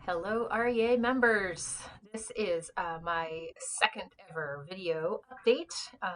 Hello, REA members. This is my second ever video update.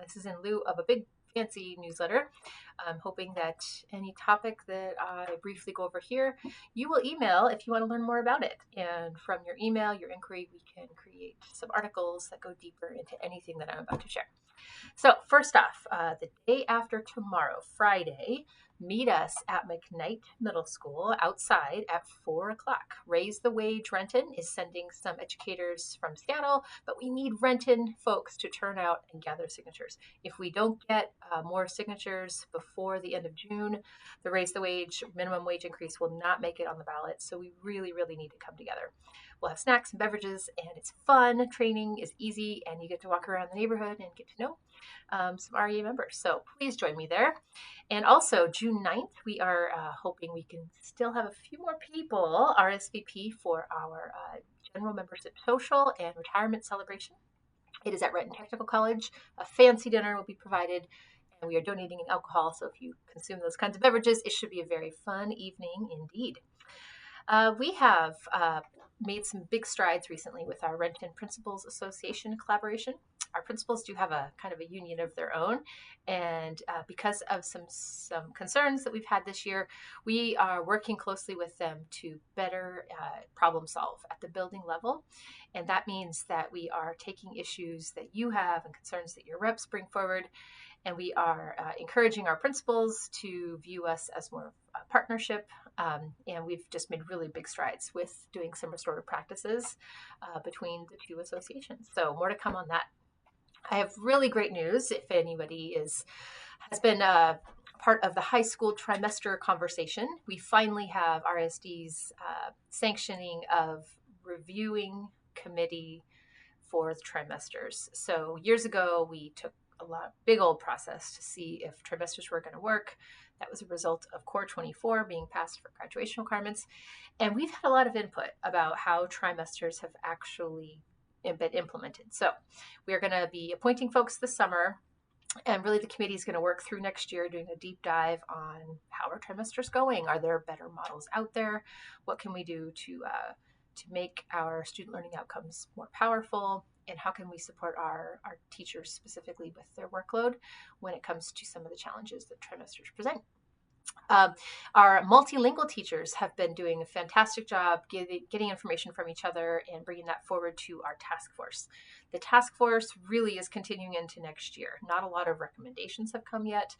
This is in lieu of a big fancy newsletter. I'm hoping that any topic that I briefly go over here, you will email if you want to learn more about it. And from your email, your inquiry, we can create some articles that go deeper into anything that I'm about to share. So first off, the day after tomorrow, Friday, meet us at McKnight Middle School outside at 4 o'clock. Raise the Wage Renton is sending some educators from Seattle, but we need Renton folks to turn out and gather signatures. If we don't get more signatures before the end of June, the Raise the Wage minimum wage increase will not make it on the ballot. So we really, really need to come together. We'll have snacks and beverages, and it's fun. Training is easy, and you get to walk around the neighborhood and get to know some REA members. So please join me there. And also, June 9th, we are hoping we can still have a few more people RSVP for our general membership social and retirement celebration. It is at Renton Technical College. A fancy dinner will be provided, and we are donating alcohol. So if you consume those kinds of beverages, it should be a very fun evening indeed. We have made some big strides recently with our Renton Principals Association collaboration. Our principals do have a kind of a union of their own, and because of some concerns that we've had this year, we are working closely with them to better problem solve at the building level. And that means that we are taking issues that you have and concerns that your reps bring forward, and we are encouraging our principals to view us as more of a partnership. And we've just made really big strides with doing some restorative practices between the two associations. So more to come on that. I have really great news if anybody has been part of the high school trimester conversation. We finally have RSD's sanctioning of reviewing committee for the trimesters. So years ago, we took big old process to see if trimesters were going to work. That was a result of Core 24 being passed for graduation requirements. And we've had a lot of input about how trimesters have actually been implemented. So we are going to be appointing folks this summer, and really the committee is going to work through next year doing a deep dive on how are trimesters going. Are there better models out there? What can we do to make our student learning outcomes more powerful? And how can we support our teachers specifically with their workload when it comes to some of the challenges that trimesters present? Our multilingual teachers have been doing a fantastic job getting information from each other and bringing that forward to our task force. The task force really is continuing into next year. Not a lot of recommendations have come yet,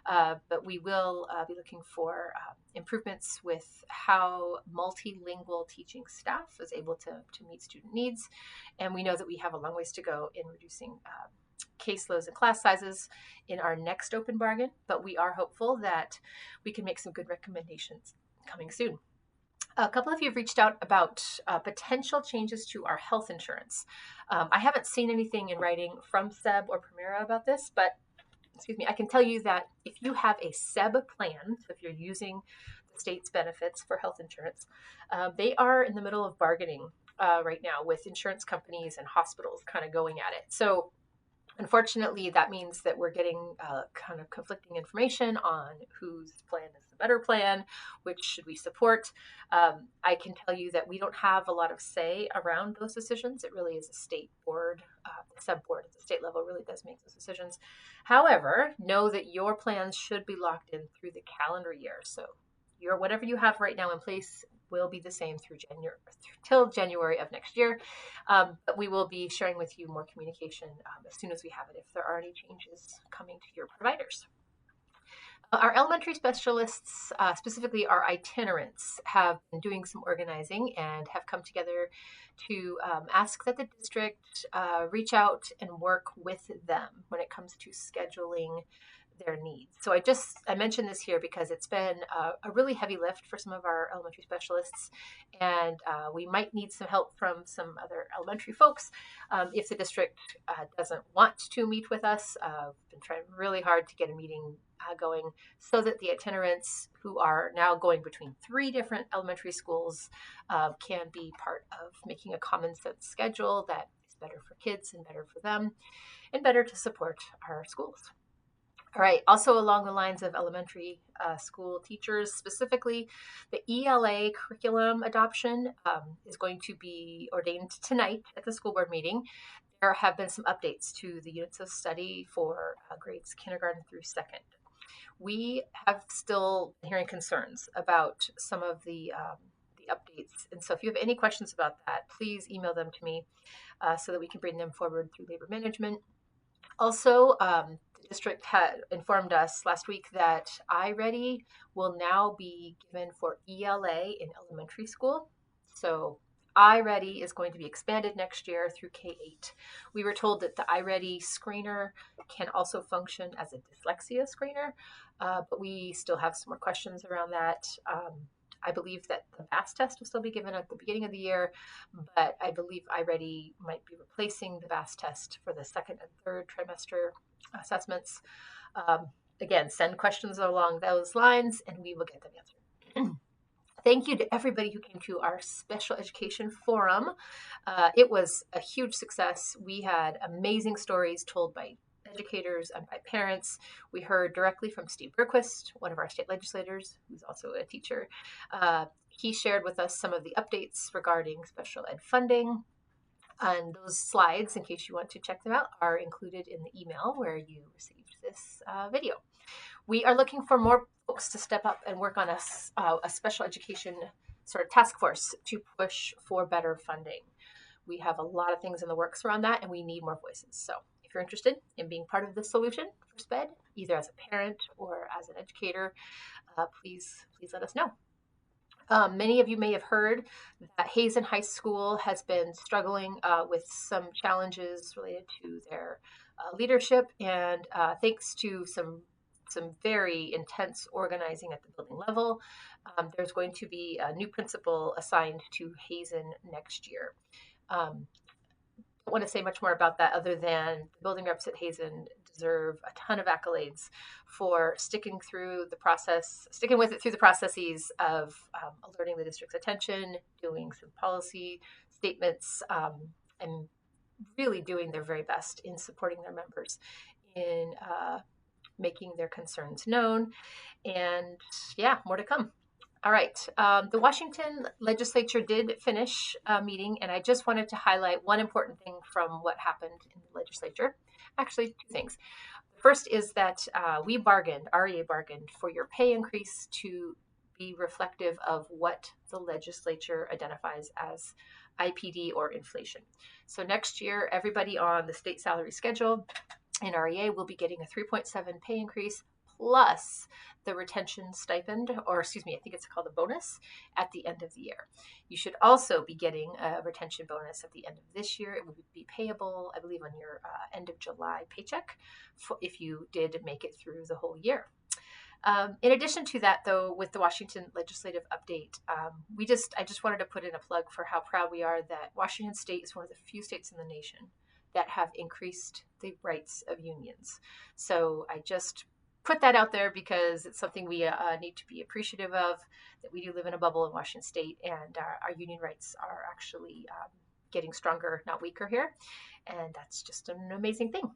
but we will be looking for improvements with how multilingual teaching staff is able to meet student needs. And we know that we have a long ways to go in reducing caseloads and class sizes in our next open bargain, but we are hopeful that we can make some good recommendations coming soon. A couple of you have reached out about potential changes to our health insurance. I haven't seen anything in writing from SpEd or Premera about this, but I can tell you that if you have a SpEd plan, so if you're using the state's benefits for health insurance, they are in the middle of bargaining right now with insurance companies and hospitals kind of going at it. So unfortunately, that means that we're getting kind of conflicting information on whose plan is the better plan, which should we support. I can tell you that we don't have a lot of say around those decisions. It really is a state board. The SpEd board at the state level really does make those decisions. However, know that your plans should be locked in through the calendar year. So whatever you have right now in place will be the same till January of next year. But we will be sharing with you more communication as soon as we have it, if there are any changes coming to your providers. Our elementary specialists, specifically our itinerants, have been doing some organizing and have come together to ask that the district reach out and work with them when it comes to scheduling their needs. So I mentioned this here because it's been a really heavy lift for some of our elementary specialists, and we might need some help from some other elementary folks if the district doesn't want to meet with us. We've been trying really hard to get a meeting going so that the itinerants who are now going between 3 different elementary schools can be part of making a common sense schedule that is better for kids and better for them and better to support our schools. All right. Also, along the lines of elementary school teachers, specifically, the ELA curriculum adoption is going to be ordained tonight at the school board meeting. There have been some updates to the units of study for grades kindergarten through second. We have still been hearing concerns about some of the updates. And so if you have any questions about that, please email them to me so that we can bring them forward through labor management. Also, the district had informed us last week that iReady will now be given for ELA in elementary school. So iReady is going to be expanded next year through K-8. We were told that the iReady screener can also function as a dyslexia screener, but we still have some more questions around that. I believe that the VAS test will still be given at the beginning of the year, but I believe iReady might be replacing the VAS test for the second and third trimester assessments. Again, send questions along those lines and we will get them answered. Thank you to everybody who came to our special education forum. It was a huge success. We had amazing stories told by educators and by parents. We heard directly from Steve Berquist, one of our state legislators, who's also a teacher. He shared with us some of the updates regarding special ed funding. And those slides, in case you want to check them out, are included in the email where you received this video. We are looking for more folks to step up and work on a special education sort of task force to push for better funding. We have a lot of things in the works around that, and we need more voices. So if you're interested in being part of the solution for SpEd, either as a parent or as an educator, please let us know. Many of you may have heard that Hazen High School has been struggling with some challenges related to their leadership, and thanks to some very intense organizing at the building level, there's going to be a new principal assigned to Hazen next year. Don't want to say much more about that other than the building reps at Hazen deserve a ton of accolades for sticking with it through the processes of alerting the district's attention, doing some policy statements, and really doing their very best in supporting their members in making their concerns known. And yeah, more to come. All right. The Washington legislature did finish a meeting, and I just wanted to highlight one important thing from what happened in the legislature. Actually, two things. The first is that REA bargained for your pay increase to be reflective of what the legislature identifies as IPD or inflation. So next year, everybody on the state salary schedule in REA will be getting a 3.7 pay increase plus the retention stipend, or excuse me, I think it's called a bonus at the end of the year. You should also be getting a retention bonus at the end of this year. It will be payable, I believe, on your end of July paycheck if you did make it through the whole year. In addition to that, though, with the Washington legislative update, I just wanted to put in a plug for how proud we are that Washington State is one of the few states in the nation that have increased the rights of unions. So I just put that out there because it's something we need to be appreciative of, that we do live in a bubble in Washington State, and our union rights are actually getting stronger, not weaker here. And that's just an amazing thing.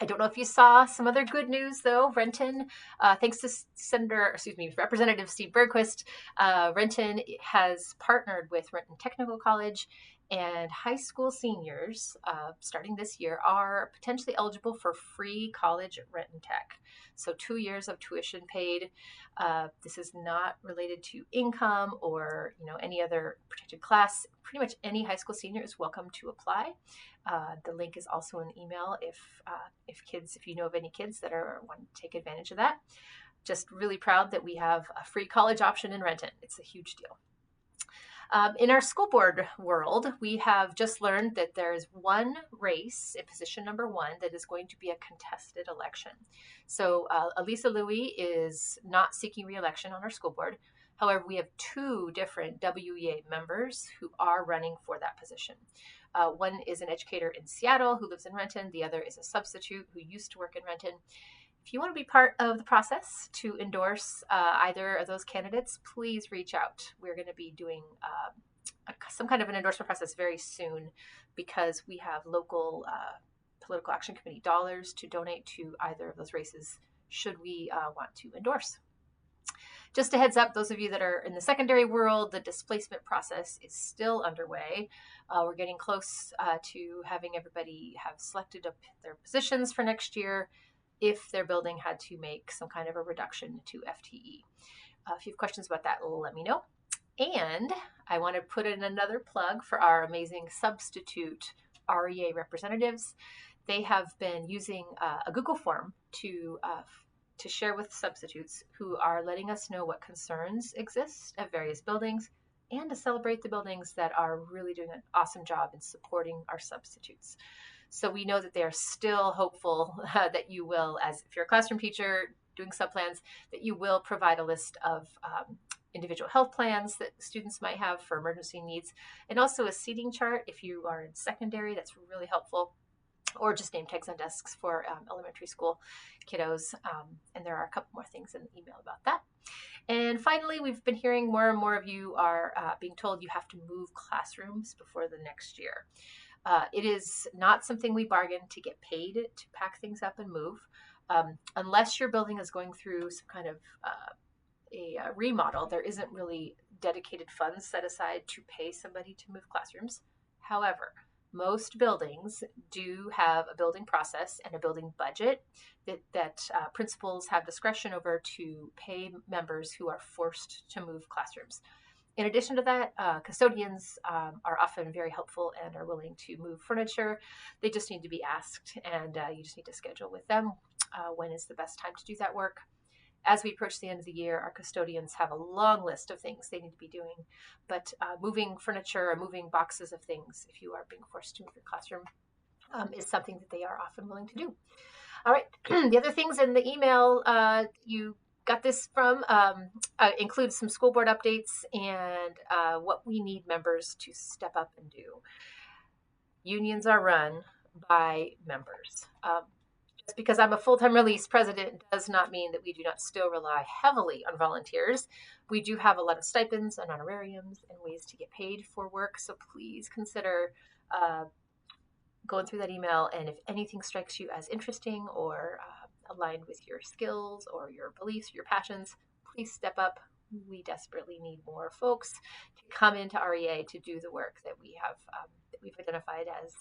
I don't know if you saw some other good news, though. Renton, thanks to Representative Steve Berquist, Renton has partnered with Renton Technical College, and high school seniors starting this year are potentially eligible for free college at Renton Tech. So 2 years of tuition paid. This is not related to income or any other protected class. Pretty much any high school senior is welcome to apply. The link is also in the email if you know of any kids that want to take advantage of that. Just really proud that we have a free college option in Renton. It's a huge deal. In our school board world, we have just learned that there's one race in position number 1 that is going to be a contested election. So Elisa Louie is not seeking re-election on our school board. However, we have 2 different WEA members who are running for that position. One is an educator in Seattle who lives in Renton. The other is a substitute who used to work in Renton. If you want to be part of the process to endorse either of those candidates, please reach out. We're going to be doing some kind of an endorsement process very soon because we have local political action committee dollars to donate to either of those races should we want to endorse. Just a heads up, those of you that are in the secondary world, the displacement process is still underway. We're getting close to having everybody have selected up their positions for next year if their building had to make some kind of a reduction to FTE. If you have questions about that, let me know. And I want to put in another plug for our amazing substitute REA representatives. They have been using a Google form to share with substitutes who are letting us know what concerns exist at various buildings and to celebrate the buildings that are really doing an awesome job in supporting our substitutes. So we know that they are still hopeful that you will, as if you're a classroom teacher doing subplans, that you will provide a list of individual health plans that students might have for emergency needs, and also a seating chart if you are in secondary. That's really helpful. Or just name tags on desks for elementary school kiddos. And there are a couple more things in the email about that. And finally, we've been hearing more and more of you are being told you have to move classrooms before the next year. It is not something we bargain to get paid to pack things up and move. Unless your building is going through some kind of a remodel, there isn't really dedicated funds set aside to pay somebody to move classrooms. However, most buildings do have a building process and a building budget that principals have discretion over to pay members who are forced to move classrooms. In addition to that, custodians are often very helpful and are willing to move furniture. They just need to be asked, and you just need to schedule with them when is the best time to do that work. As we approach the end of the year, our custodians have a long list of things they need to be doing, but moving furniture or moving boxes of things, if you are being forced to move your classroom, is something that they are often willing to do. All right, the other things in the email you got this from include some school board updates and what we need members to step up and do. Unions are run by members. Just because I'm a full-time release president does not mean that we do not still rely heavily on volunteers. We do have a lot of stipends and honorariums and ways to get paid for work, so please consider going through that email, and if anything strikes you as interesting or aligned with your skills or your beliefs, your passions, please step up. We desperately need more folks to come into REA to do the work that we have that we've identified as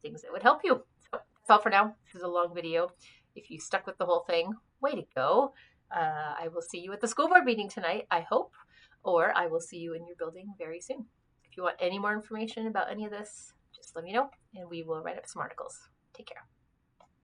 things that would help you. So that's all for now. This is a long video. If you stuck with the whole thing, way to go. I will see you at the school board meeting tonight, I hope, or I will see you in your building very soon. If you want any more information about any of this, just let me know and we will write up some articles. Take care.